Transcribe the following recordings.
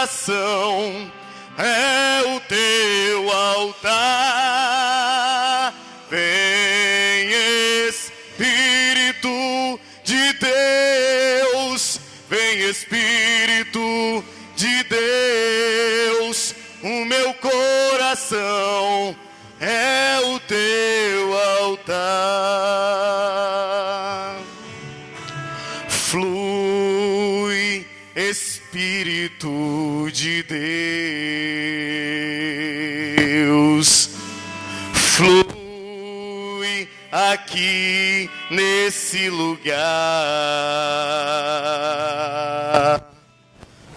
coração é o teu altar. Vem, Espírito de Deus, vem, Espírito de Deus, o meu coração é o teu altar. Flui, Espírito de Deus, flui aqui nesse lugar,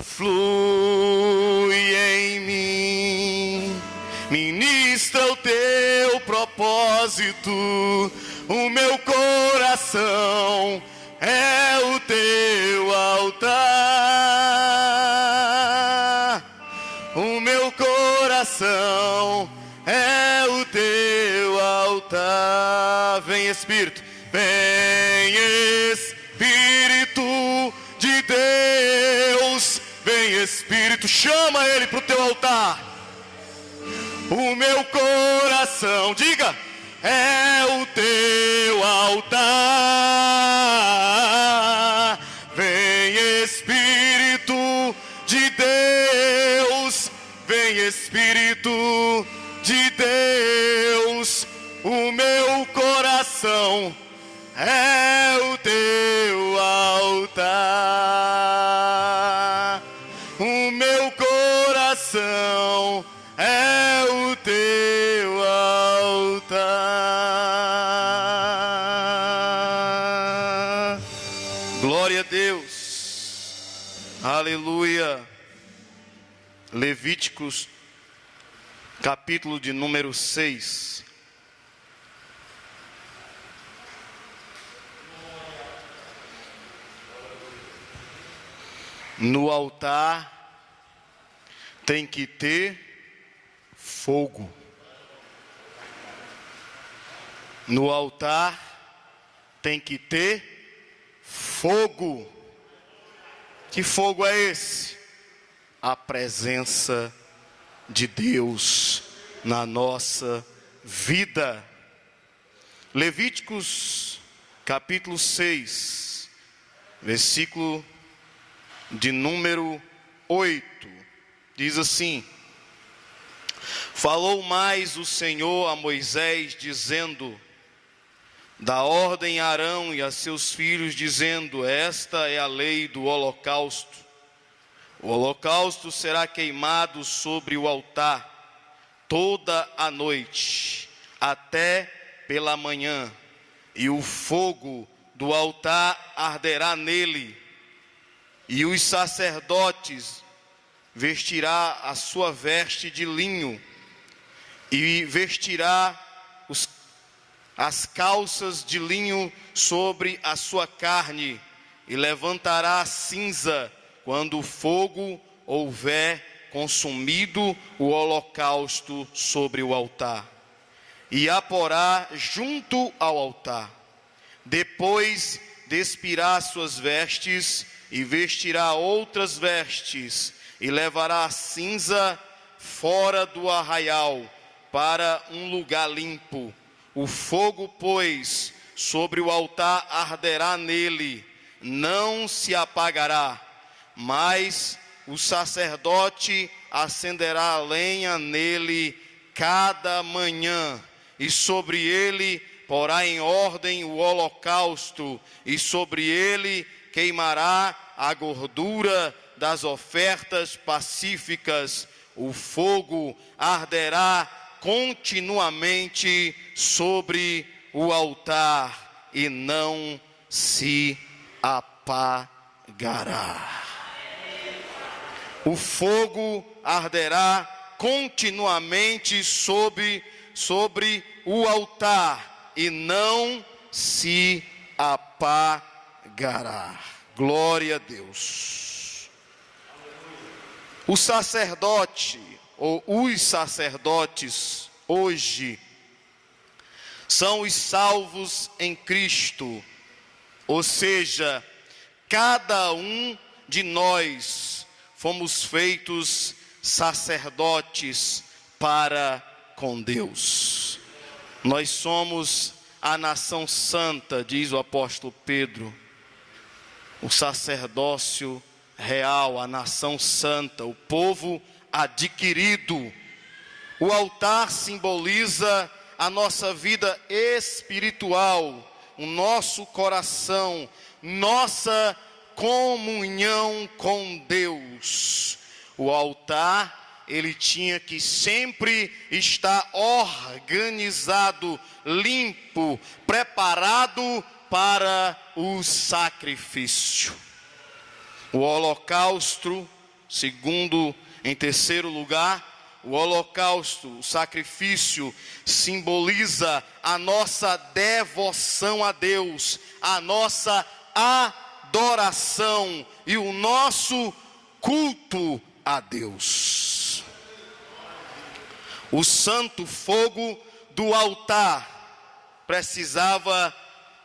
flui em mim, ministra o teu propósito, o meu coração é o teu altar, o meu coração é o teu altar. Vem, Espírito, vem, Espírito de Deus, vem, Espírito, chama ele para o teu altar. O meu coração, diga, é o teu altar. Vem, Espírito de Deus, vem, Espírito de Deus, o meu coração é o teu altar. O meu coração é o teu altar. Glória a Deus. Aleluia. Levíticos, capítulo de número 6. No altar tem que ter fogo. No altar tem que ter fogo. Que fogo é esse? A presença de Deus na nossa vida. Levíticos capítulo 6, versículo de número 8, diz assim: falou mais o Senhor a Moisés, dizendo: dá ordem a Arão e a seus filhos, dizendo: esta é a lei do holocausto. O holocausto será queimado sobre o altar toda a noite, até pela manhã, e o fogo do altar arderá nele, e os sacerdotes vestirá a sua veste de linho, e vestirá as calças de linho sobre a sua carne, e levantará a cinza quando o fogo houver consumido o holocausto sobre o altar, e a porá junto ao altar. Depois despirá suas vestes e vestirá outras vestes, e levará a cinza fora do arraial para um lugar limpo. O fogo, pois, sobre o altar arderá nele, não se apagará, mas o sacerdote acenderá a lenha nele cada manhã, e sobre ele porá em ordem o holocausto, e sobre ele queimará a gordura das ofertas pacíficas. O fogo arderá continuamente sobre o altar e não se apagará. O fogo arderá continuamente sobre o altar e não se apagará. Glória a Deus. O sacerdote, ou os sacerdotes, hoje, são os salvos em Cristo. Ou seja, cada um de nós fomos feitos sacerdotes para com Deus. Nós somos a nação santa, diz o apóstolo Pedro. O sacerdócio real, a nação santa, o povo adquirido. O altar simboliza a nossa vida espiritual, o nosso coração, nossa comunhão com Deus. O altar, ele tinha que sempre estar organizado, limpo, preparado para o sacrifício. O holocausto, em terceiro lugar, o holocausto, o sacrifício, simboliza a nossa devoção a Deus, a nossa adoração e o nosso culto a Deus. O santo fogo do altar precisava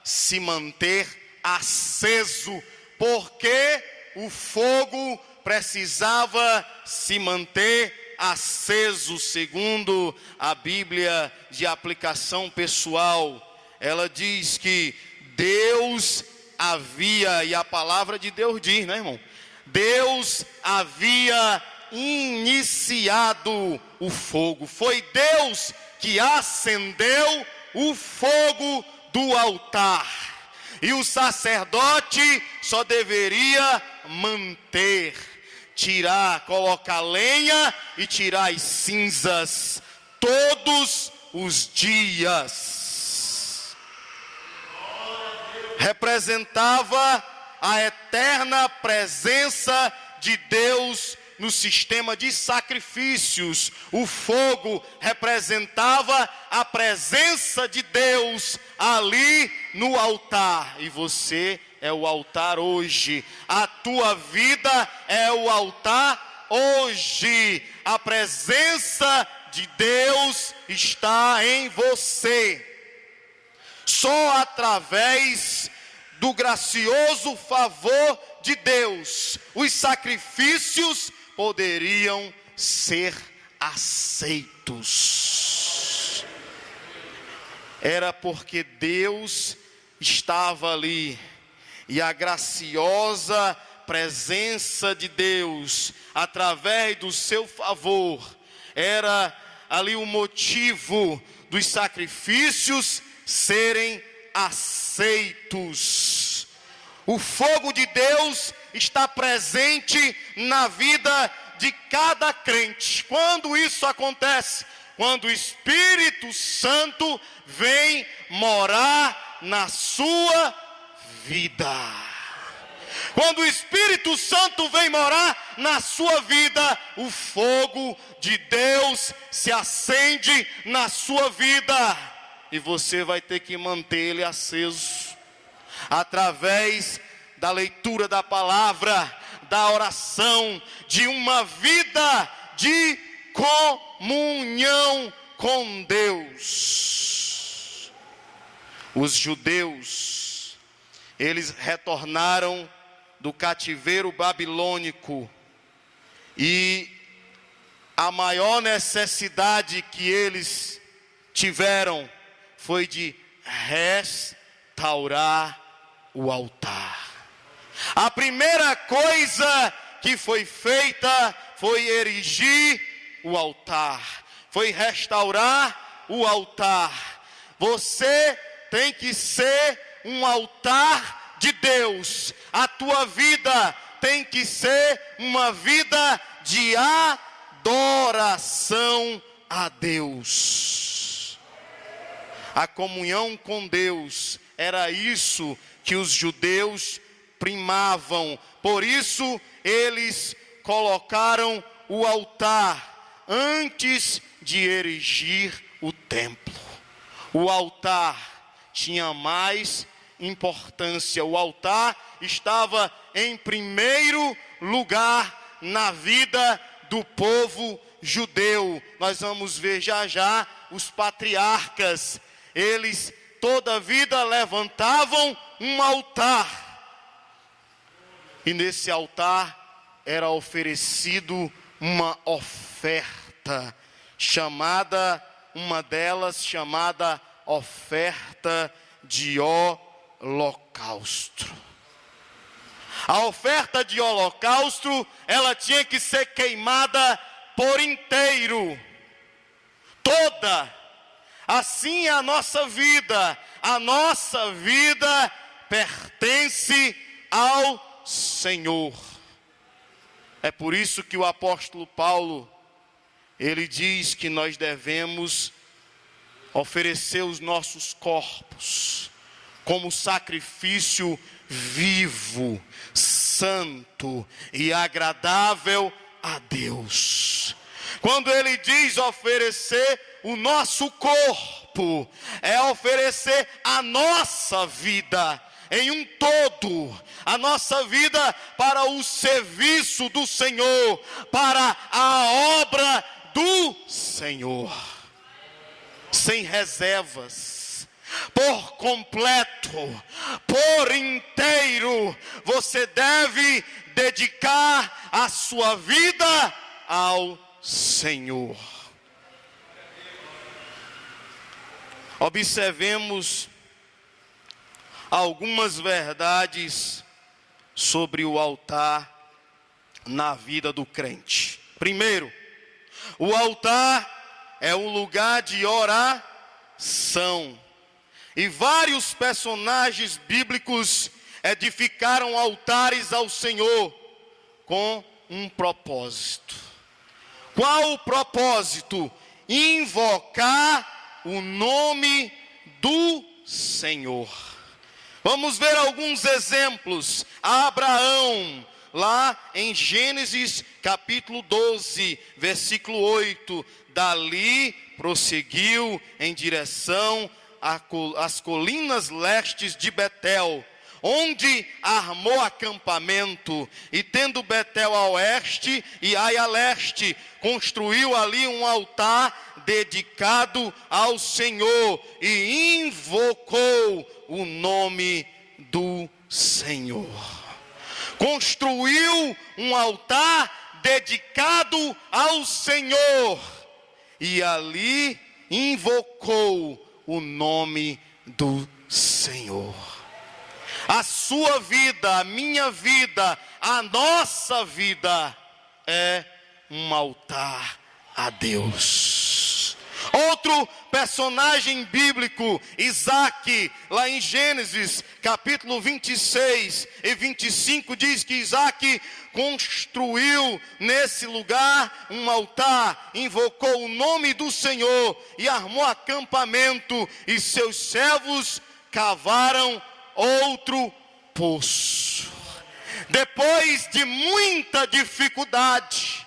se manter aceso. Porque o fogo precisava se manter aceso, segundo a Bíblia de aplicação pessoal. Ela diz que Deus havia, e a palavra de Deus diz, né, irmão? Deus havia iniciado o fogo. Foi Deus que acendeu o fogo do altar. E o sacerdote só deveria manter, colocar lenha e tirar as cinzas todos os dias. Representava a eterna presença de Deus no sistema de sacrifícios. O fogo representava a presença de Deus ali no altar. E você é o altar hoje. A tua vida é o altar hoje. A presença de Deus está em você. Só através do gracioso favor de Deus, os sacrifícios poderiam ser aceitos. Era porque Deus estava ali, e a graciosa presença de Deus, através do seu favor, era ali o motivo dos sacrifícios serem aceitos. O fogo de Deus está presente na vida de cada crente. Quando isso acontece? Quando o Espírito Santo vem morar na sua vida. Quando o Espírito Santo vem morar na sua vida, o fogo de Deus se acende na sua vida. E você vai ter que manter ele aceso. Através da leitura da palavra, da oração, de uma vida de comunhão com Deus. Os judeus, eles retornaram do cativeiro babilônico, e a maior necessidade que eles tiveram foi de restaurar o altar. A primeira coisa que foi feita foi erigir o altar, foi restaurar o altar. Você tem que ser um altar de Deus. A tua vida tem que ser uma vida de adoração a Deus. A comunhão com Deus era isso que os judeus primavam. Por isso eles colocaram o altar antes de erigir o templo. O altar tinha mais importância. O altar estava em primeiro lugar na vida do povo judeu. Nós vamos ver já já os patriarcas. Eles toda a vida levantavam um altar. E nesse altar era oferecido uma oferta, uma delas chamada oferta de holocausto. A oferta de holocausto, ela tinha que ser queimada por inteiro, toda. Assim é a nossa vida pertence ao Senhor. É por isso que o apóstolo Paulo, ele diz que nós devemos oferecer os nossos corpos como sacrifício vivo, santo e agradável a Deus. Quando ele diz oferecer o nosso corpo, é oferecer a nossa vida em um todo, a nossa vida para o serviço do Senhor, para a obra do Senhor, sem reservas, por completo, por inteiro. Você deve dedicar a sua vida ao Senhor. Observemos algumas verdades sobre o altar na vida do crente. Primeiro, o altar é um lugar de oração. E vários personagens bíblicos edificaram altares ao Senhor com um propósito. Qual o propósito? Invocar o nome do Senhor. Vamos ver alguns exemplos. Abraão, lá em Gênesis capítulo 12, versículo 8. Dali prosseguiu em direção às colinas lestes de Betel, onde armou acampamento, e tendo Betel a oeste e Ai a leste, construiu ali um altar dedicado ao Senhor e invocou o nome do Senhor. Construiu um altar dedicado ao Senhor e ali invocou o nome do Senhor. A sua vida, a minha vida, a nossa vida é um altar a Deus. Outro personagem bíblico, Isaque, lá em Gênesis capítulo 26 e 25, diz que Isaque construiu nesse lugar um altar, invocou o nome do Senhor e armou acampamento, e seus servos cavaram outro poço. Depois de muita dificuldade,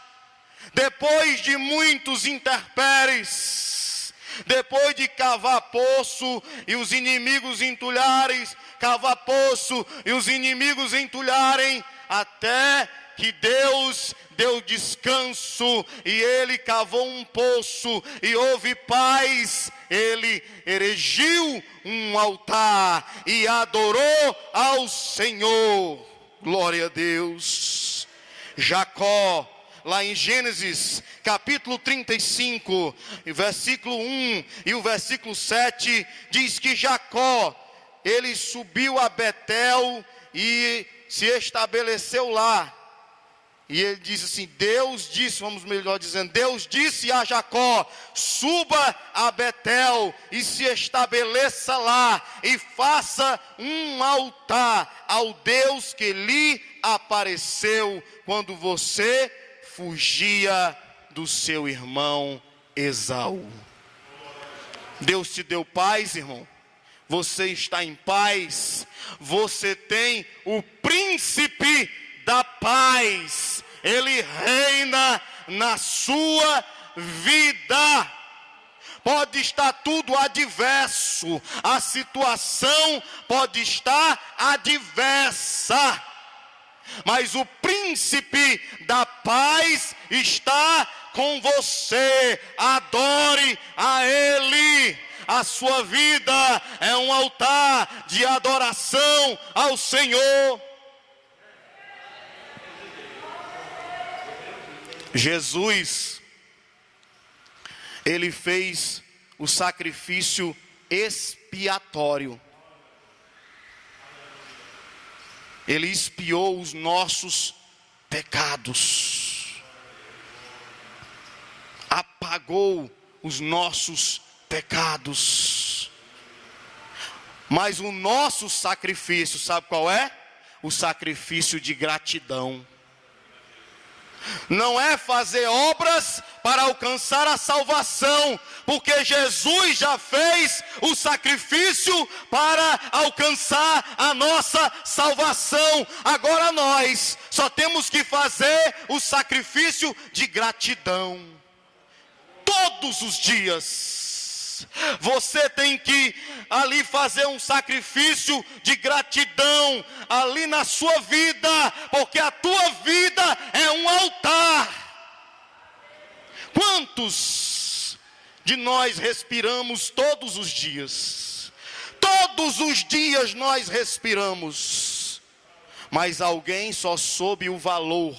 depois de muitos intempéries, depois de cavar poço e os inimigos entulharem, cavar poço e os inimigos entulharem, até que Deus deu descanso e ele cavou um poço e houve paz. Ele erigiu um altar e adorou ao Senhor. Glória a Deus. Jacó, lá em Gênesis capítulo 35, versículo 1 e o versículo 7, diz que Jacó, ele subiu a Betel e se estabeleceu lá. E ele diz assim, Deus disse a Jacó, suba a Betel e se estabeleça lá e faça um altar ao Deus que lhe apareceu quando você fugia do seu irmão Esaú. Deus te deu paz, irmão. Você está em paz. Você tem o príncipe da paz. Ele reina na sua vida. Pode estar tudo adverso, a situação pode estar adversa, mas o príncipe da paz está com você. Adore a Ele. A sua vida é um altar de adoração ao Senhor. Jesus, ele fez o sacrifício expiatório. Ele expiou os nossos pecados. Apagou os nossos pecados. Mas o nosso sacrifício, sabe qual é? O sacrifício de gratidão. Não é fazer obras para alcançar a salvação, porque Jesus já fez o sacrifício para alcançar a nossa salvação. Agora nós só temos que fazer o sacrifício de gratidão. Todos os dias você tem que ali fazer um sacrifício de gratidão ali na sua vida, porque a tua vida é um altar. Quantos de nós respiramos todos os dias? Todos os dias nós respiramos, mas alguém só soube o valor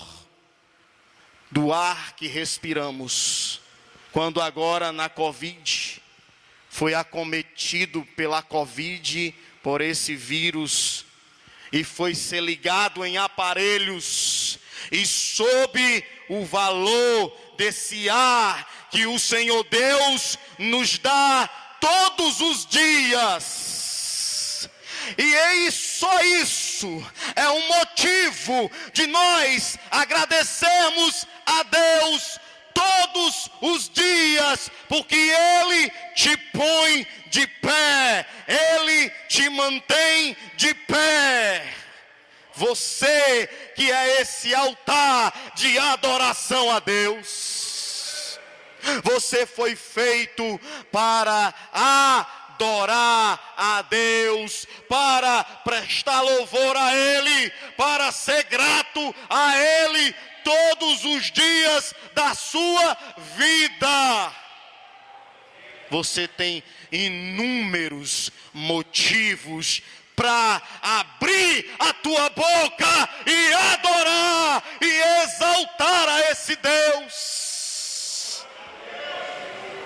do ar que respiramos quando agora na Covid foi acometido pela Covid, por esse vírus, e foi ser ligado em aparelhos, e soube o valor desse ar que o Senhor Deus nos dá todos os dias. E só isso é um motivo de nós agradecermos a Deus todos os dias, porque Ele te põe de pé, Ele te mantém de pé. Você que é esse altar de adoração a Deus, você foi feito para adorar a Deus, para prestar louvor a Ele, para ser grato a Ele todos os dias da sua vida. Você tem inúmeros motivos para abrir a tua boca e adorar e exaltar a esse Deus,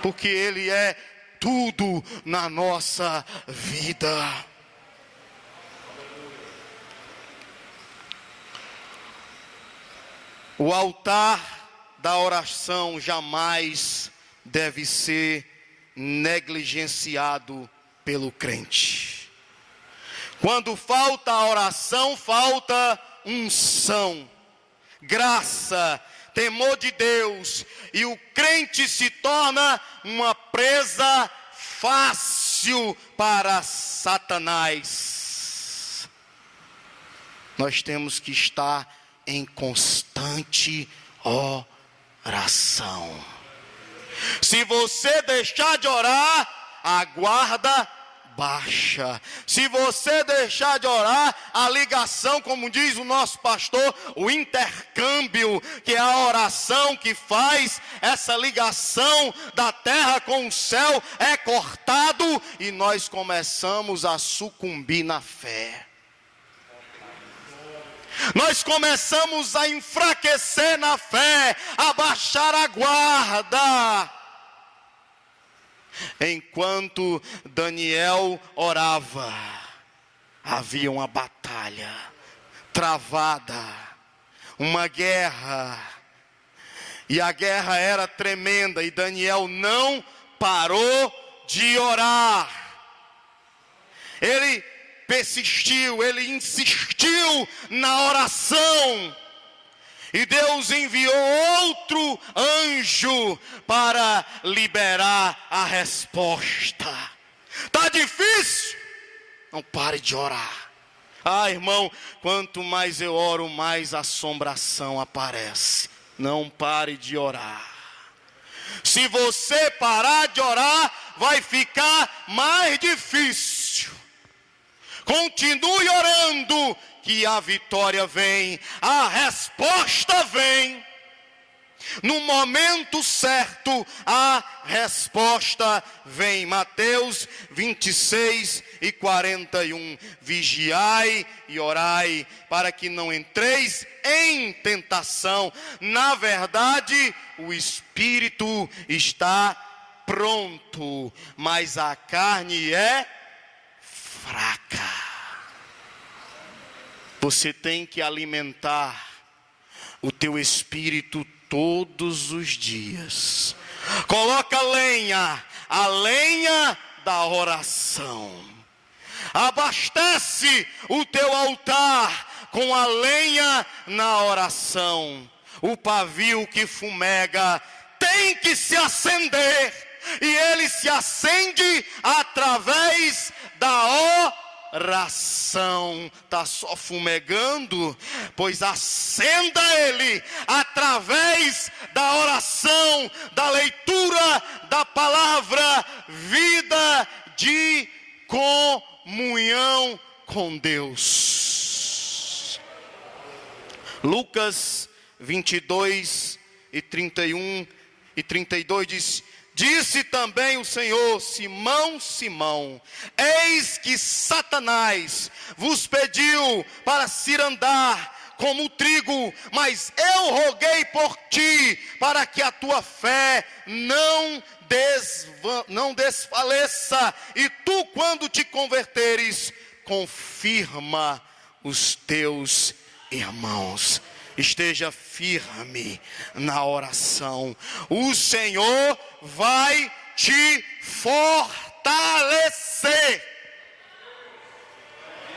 porque Ele é tudo na nossa vida. O altar da oração jamais deve ser negligenciado pelo crente. Quando falta a oração, falta unção, graça, temor de Deus, e o crente se torna uma presa fácil para Satanás. Nós temos que estar em constante oração. Se você deixar de orar, a guarda baixa. Se você deixar de orar, a ligação, como diz o nosso pastor, o intercâmbio, que é a oração que faz essa ligação da terra com o céu, é cortado e nós começamos a sucumbir na fé. Nós começamos a enfraquecer na fé, a baixar a guarda. Enquanto Daniel orava, havia uma batalha travada, uma guerra. E a guerra era tremenda e Daniel não parou de orar. Ele persistiu, ele insistiu na oração. E Deus enviou outro anjo para liberar a resposta. Está difícil? Não pare de orar. Ah, irmão, quanto mais eu oro, mais assombração aparece. Não pare de orar. Se você parar de orar, vai ficar mais difícil. Continue orando, que a vitória vem, a resposta vem. No momento certo, a resposta vem. Mateus 26:41. Vigiai e orai, para que não entreis em tentação. Na verdade, o espírito está pronto, mas a carne é fraca. Você tem que alimentar o teu espírito todos os dias. Coloca lenha, a lenha da oração. Abastece o teu altar com a lenha na oração. O pavio que fumega tem que se acender, e ele se acende através da oração. Está só fumegando? Pois acenda ele através da oração, da leitura da palavra, vida de comunhão com Deus. Lucas 22:31-32 diz: disse também o Senhor: Simão, Simão, eis que Satanás vos pediu para cirandar como trigo, mas eu roguei por ti, para que a tua fé não desfaleça, e tu, quando te converteres, confirma os teus irmãos. Esteja firme na oração. O Senhor vai te fortalecer.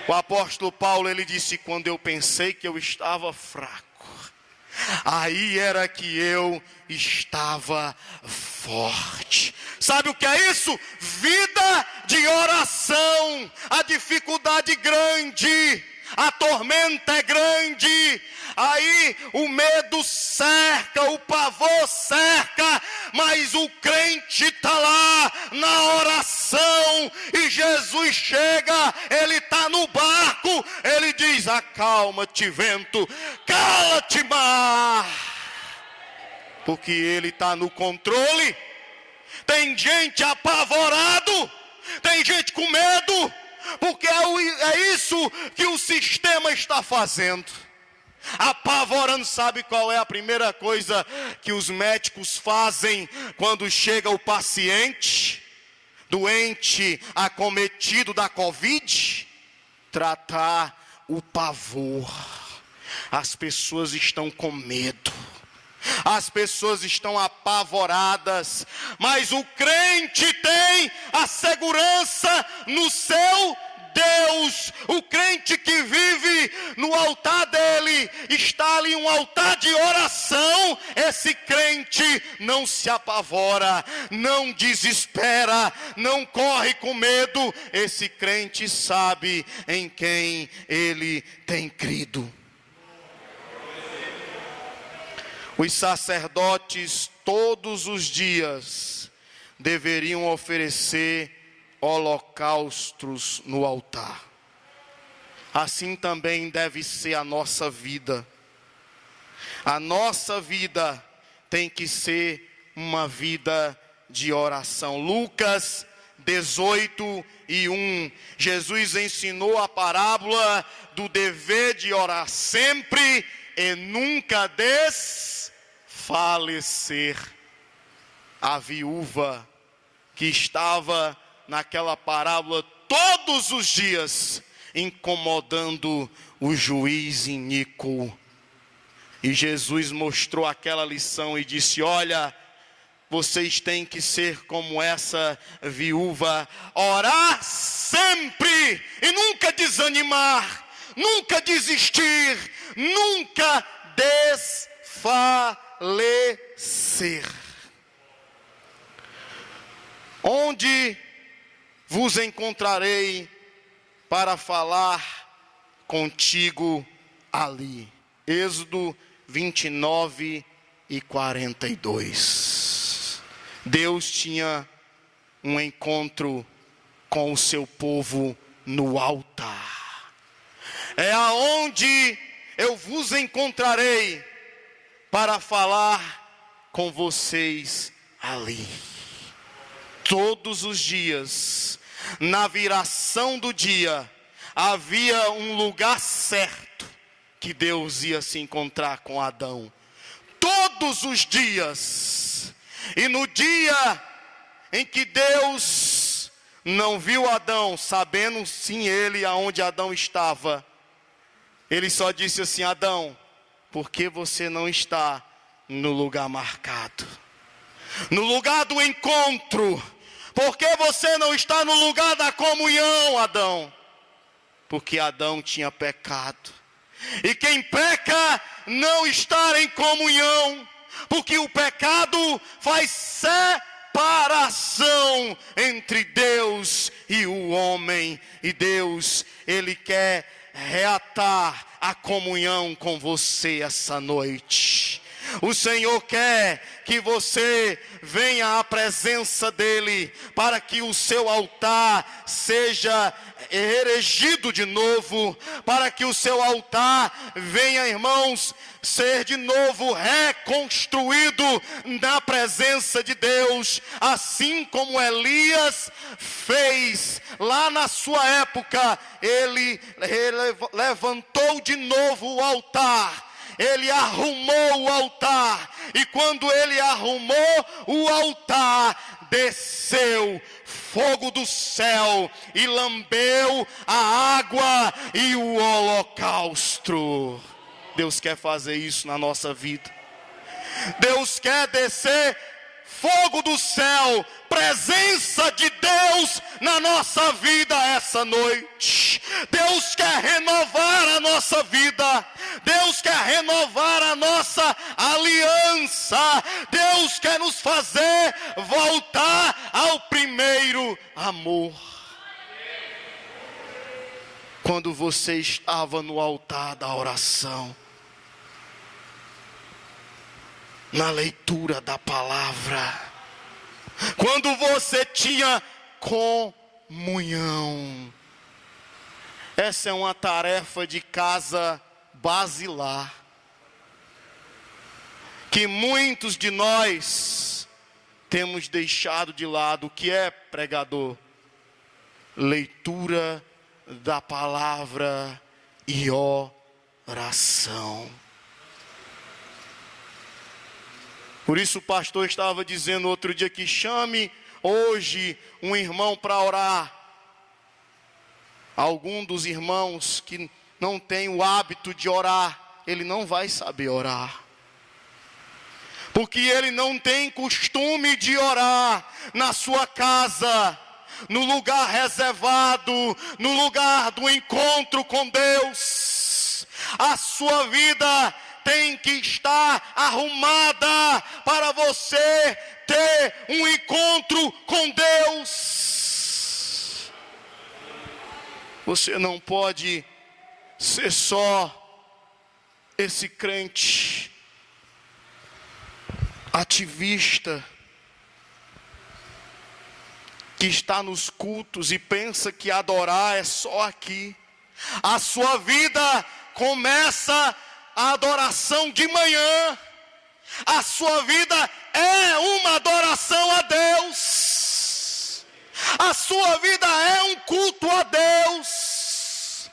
O apóstolo Paulo, ele disse: quando eu pensei que eu estava fraco, aí era que eu estava forte. Sabe o que é isso? Vida de oração. A dificuldade grande, a tormenta é grande, aí o medo cerca, o pavor cerca, mas o crente está lá na oração, e Jesus chega, ele está no barco, ele diz: acalma-te vento, cala-te mar, porque ele está no controle. Tem gente apavorado, tem gente com medo, porque é isso que o sistema está fazendo, apavorando. Sabe qual é a primeira coisa que os médicos fazem quando chega o paciente doente, acometido da Covid? Tratar o pavor. As pessoas estão com medo, as pessoas estão apavoradas, mas o crente tem a segurança no seu Deus. O crente que vive no altar dele, está ali um altar de oração. Esse crente não se apavora, não desespera, não corre com medo. Esse crente sabe em quem ele tem crido. Os sacerdotes todos os dias deveriam oferecer holocaustos no altar. Assim também deve ser a nossa vida. A nossa vida tem que ser uma vida de oração. Lucas 18:1. Jesus ensinou a parábola do dever de orar sempre e nunca desfalecer. A viúva que estava naquela parábola todos os dias, incomodando o juiz iníquo. E Jesus mostrou aquela lição e disse: olha, vocês têm que ser como essa viúva, orar sempre e nunca desanimar, nunca desistir, nunca desfalecer. Onde vos encontrarei para falar contigo ali. Êxodo 29:42. Deus tinha um encontro com o seu povo no altar. É aonde eu vos encontrarei para falar com vocês ali. Todos os dias, na viração do dia, havia um lugar certo que Deus ia se encontrar com Adão. Todos os dias. E no dia em que Deus não viu Adão, sabendo sim ele aonde Adão estava, ele só disse assim: Adão, por que você não está no lugar marcado? No lugar do encontro. Por que você não está no lugar da comunhão, Adão? Porque Adão tinha pecado. E quem peca não está em comunhão. Porque o pecado faz separação entre Deus e o homem. E Deus, Ele quer reatar a comunhão com você essa noite. O Senhor quer que você venha à presença dEle, para que o seu altar seja erigido de novo, para que o seu altar venha, irmãos, ser de novo reconstruído na presença de Deus, assim como Elias fez lá na sua época. Ele levantou de novo o altar. Ele arrumou o altar, e quando ele arrumou o altar, desceu fogo do céu e lambeu a água e o holocausto. Deus quer fazer isso na nossa vida. Deus quer descer fogo do céu, presença de Deus na nossa vida essa noite. Deus quer renovar a nossa vida. Deus quer renovar a nossa aliança. Deus quer nos fazer voltar ao primeiro amor. Quando você estava no altar da oração, na leitura da palavra, quando você tinha comunhão. Essa é uma tarefa de casa basilar, que muitos de nós temos deixado de lado. O que é, pregador? Leitura da palavra e oração. Por isso o pastor estava dizendo outro dia que chame hoje um irmão para orar. Algum dos irmãos que não tem o hábito de orar, ele não vai saber orar. Porque ele não tem costume de orar na sua casa, no lugar reservado, no lugar do encontro com Deus. A sua vida tem que estar arrumada para você ter um encontro com Deus. Você não pode ser só esse crente ativista que está nos cultos e pensa que adorar é só aqui. A sua vida começa a adoração de manhã. A sua vida é uma adoração a Deus. A sua vida é um culto a Deus.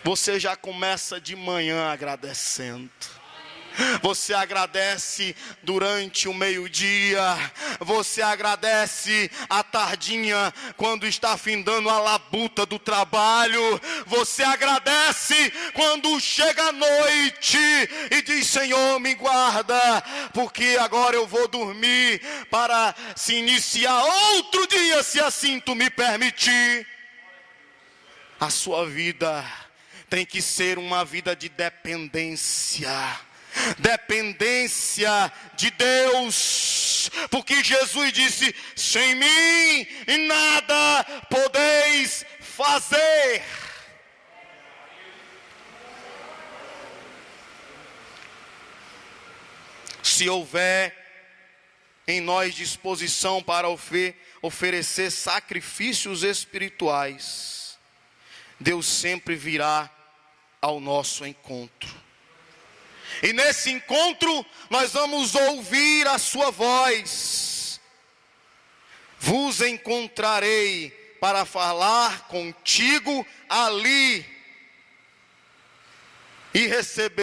Você já começa de manhã agradecendo. Você agradece durante o meio-dia. Você agradece à tardinha, quando está findando a labuta do trabalho. Você agradece quando chega a noite e diz: Senhor, me guarda, porque agora eu vou dormir para se iniciar outro dia, se assim tu me permitir. A sua vida tem que ser uma vida de dependência. Dependência de Deus, porque Jesus disse: sem mim nada podeis fazer. Se houver em nós disposição para oferecer sacrifícios espirituais, Deus sempre virá ao nosso encontro. E nesse encontro nós vamos ouvir a sua voz. Vos encontrarei para falar contigo ali e receber